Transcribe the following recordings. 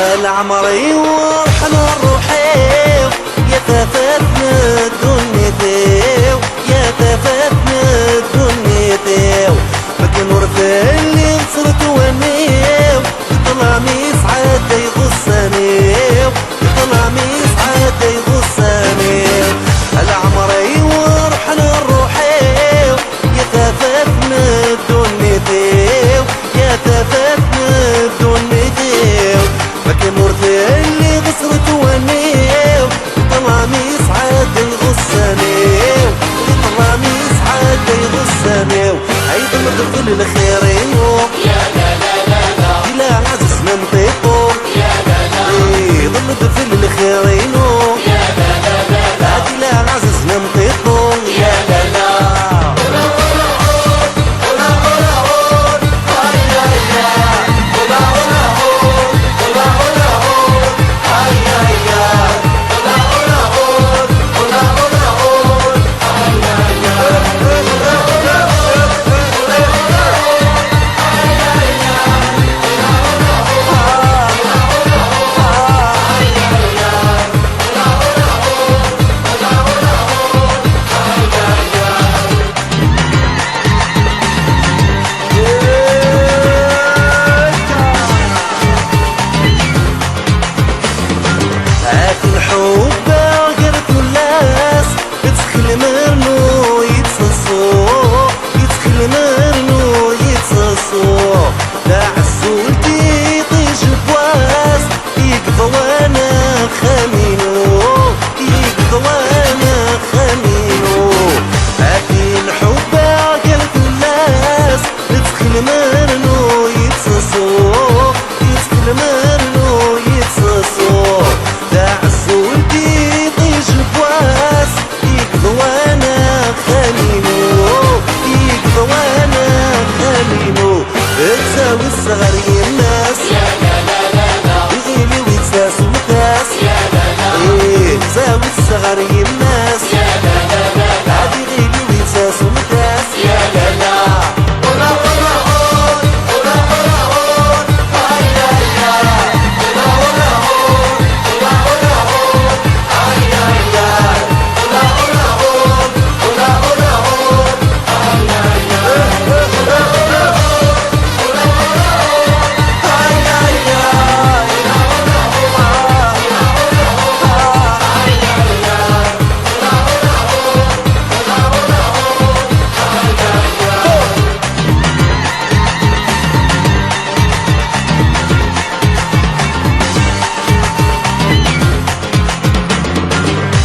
العمري ورحنا الروحيو يا تفاتنا دنيتيو يا تفاتنا دنيتيو مكان ورث اللي صرت ونيو يطلع ميسعد يغصنيو يطلع ميسعد يغصنيو العمري ورحنا الروحيو يا تفاتنا دنيتيو يا تفاتنا دنيتيو مكان ورث اللي بصرت ونيو يطلع ميسعد يغصنيو يطلع ميسعد يغصنيو عيد الطفل الخيرين يا لا لا لا لا لا عزز منطقه يا لا لا ضل الطفل الخيرين يا لا لا لا هادي لا عزز منطقه يا لا لا الصغر الناس يا لا لا لا لا يغيلي ويتساس وتاس يا لا لا ايه تساوي الصغر الناس يا لا لا لا لا عاد يغيلي ويتساس وتاس يا لا لا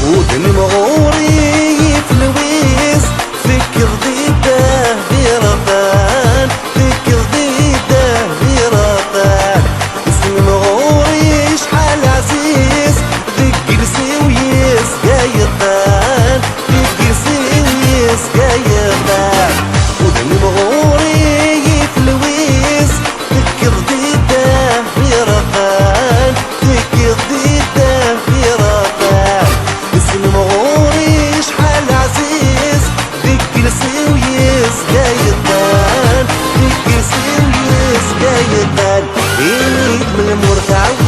ودني مغوري في الويس فكر ضيده برفان فكر ضيده برفان اسمي مغوري شحال عزيز ذك السويس قايطان ذك السويس قايطان ودني مغوري في الويس فكر ضيده برفان فكر ضيده برفان اسم مغوري شحال عزيز ذك السويس قايطان ذك السويس قايطان يميت من المرتع